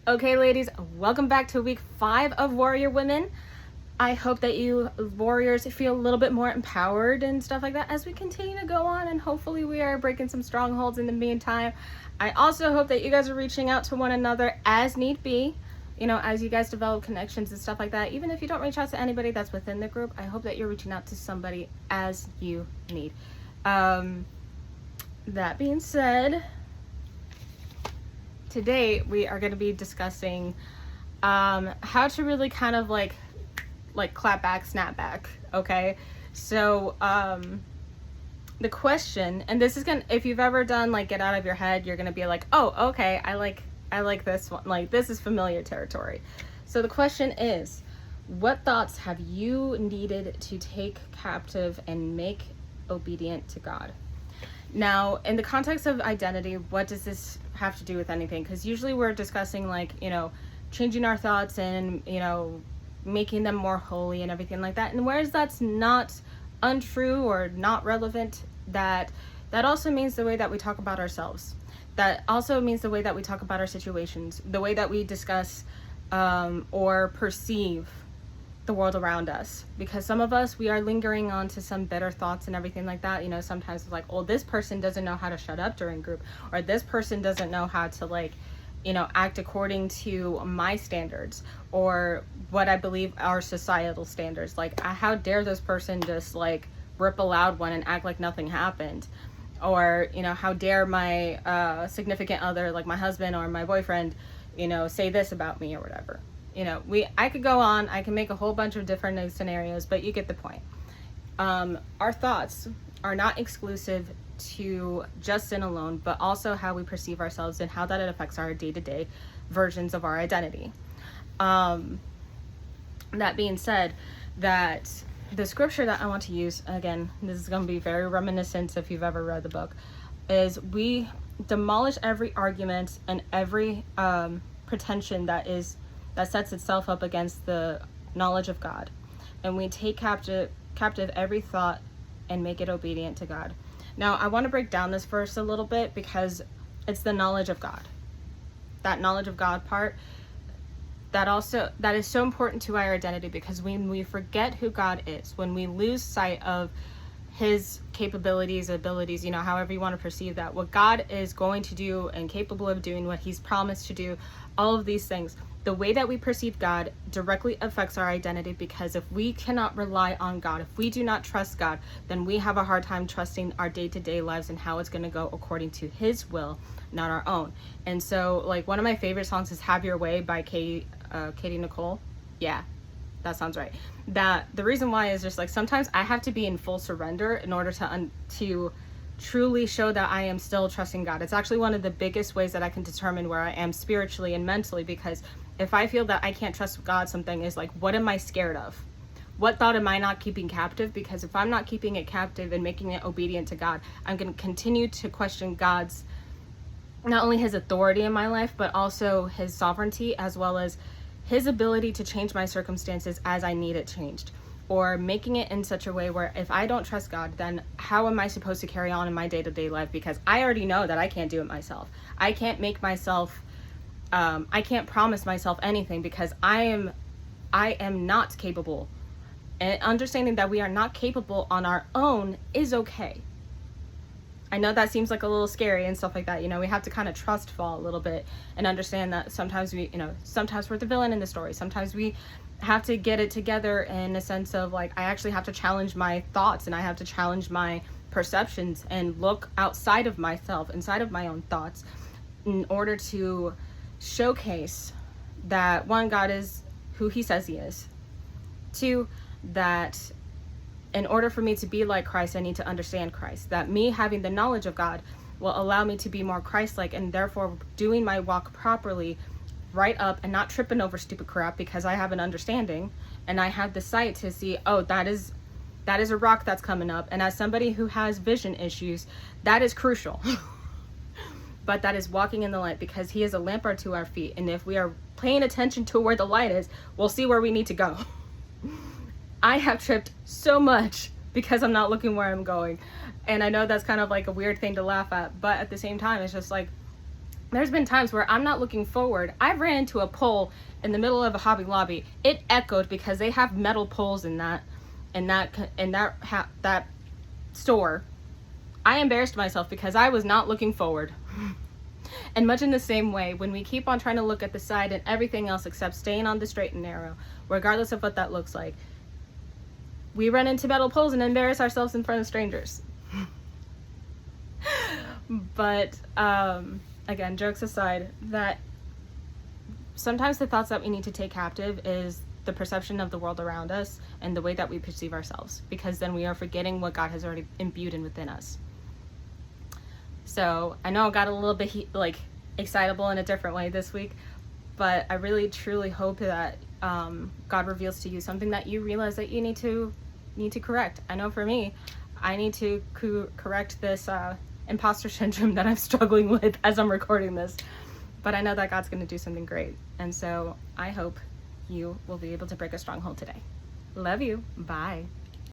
Okay, ladies, welcome back to week 5 of Warrior Women. I hope that you warriors feel a little bit more empowered and stuff like that as we continue to go on, and hopefully we are breaking some strongholds in the meantime. I also hope that you guys are reaching out to one another as need be, as you guys develop connections and stuff like that. Even if you don't reach out to anybody that's within the group, I hope that you're reaching out to somebody as you need. That being said, today we are going to be discussing how to really kind of like clap back, snap back. Okay, so the question, and this is gonna, if you've ever done like get out of your head, you're gonna be like, oh, okay, I like this one, like this is familiar territory. So the question is, what thoughts have you needed to take captive and make obedient to God? Now, in the context of identity, what does this have to do with anything? Because usually we're discussing changing our thoughts and, making them more holy and everything like that. And whereas that's not untrue or not relevant, that also means the way that we talk about ourselves. That also means the way that we talk about our situations, the way that we discuss or perceive the world around us. Because some of us, we are lingering on to some bitter thoughts and everything like that. Sometimes it's like, oh, this person doesn't know how to shut up during group, or this person doesn't know how to act according to my standards or what I believe are societal standards. Like, how dare this person just rip a loud one and act like nothing happened? Or, how dare my significant other, like my husband or my boyfriend, say this about me or whatever. I could go on, I can make a whole bunch of different scenarios, but you get the point. Our thoughts are not exclusive to just sin alone, but also how we perceive ourselves and how that it affects our day-to-day versions of our identity. That being said, that the scripture that I want to use, again, this is going to be very reminiscent if you've ever read the book, is we demolish every argument and every pretension that sets itself up against the knowledge of God, and we take captive every thought and make it obedient to God. Now, I want to break down this verse a little bit because it's the knowledge of God. That knowledge of God part, that is so important to our identity, because when we forget who God is, when we lose sight of his capabilities, abilities, however you want to perceive that, what God is going to do and capable of doing, what he's promised to do, all of these things, the way that we perceive God directly affects our identity. Because if we cannot rely on God, if we do not trust God, then we have a hard time trusting our day-to-day lives and how it's going to go according to his will, not our own. And so, one of my favorite songs is Have Your Way by Katie Nicole. Yeah, that sounds right. That the reason why is just sometimes I have to be in full surrender in order to truly show that I am still trusting God. It's actually one of the biggest ways that I can determine where I am spiritually and mentally, because if I feel that I can't trust God, something is what am I scared of? What thought am I not keeping captive? Because if I'm not keeping it captive and making it obedient to God, I'm going to continue to question God's, not only his authority in my life, but also his sovereignty, as well as his ability to change my circumstances as I need it changed, or making it in such a way where if I don't trust God, then how am I supposed to carry on in my day-to-day life? Because I already know that I can't do it myself. I can't make myself, I can't promise myself anything, because I am not capable. And understanding that we are not capable on our own is okay. I know that seems like a little scary and stuff like that. We have to kind of trust fall a little bit and understand that sometimes sometimes we're the villain in the story. Sometimes we have to get it together in a sense of I actually have to challenge my thoughts, and I have to challenge my perceptions and look outside of myself, inside of my own thoughts, in order to showcase that, one, God is who he says he is. Two, that in order for me to be like Christ, I need to understand Christ. That me having the knowledge of God will allow me to be more Christ-like, and therefore doing my walk properly, right up, and not tripping over stupid crap, because I have an understanding and I have the sight to see, oh, that is a rock that's coming up. And as somebody who has vision issues, that is crucial. But that is walking in the light, because he is a lamp unto our feet, and if we are paying attention to where the light is, we'll see where we need to go. I have tripped so much because I'm not looking where I'm going, and I know that's kind of a weird thing to laugh at, but at the same time, it's just There's been times where I'm not looking forward. I ran into a pole in the middle of a Hobby Lobby. It echoed because they have metal poles in that store. I embarrassed myself because I was not looking forward. And much in the same way, when we keep on trying to look at the side and everything else except staying on the straight and narrow, regardless of what that looks like, we run into metal poles and embarrass ourselves in front of strangers. But again, jokes aside, that sometimes the thoughts that we need to take captive is the perception of the world around us and the way that we perceive ourselves, because then we are forgetting what God has already imbued in within us. So I know I got a little bit excitable in a different way this week, but I really truly hope that God reveals to you something that you realize that you need to correct. I know for me, I need to correct this imposter syndrome that I'm struggling with as I'm recording this. But I know that God's going to do something great. And so I hope you will be able to break a stronghold today. Love you. Bye.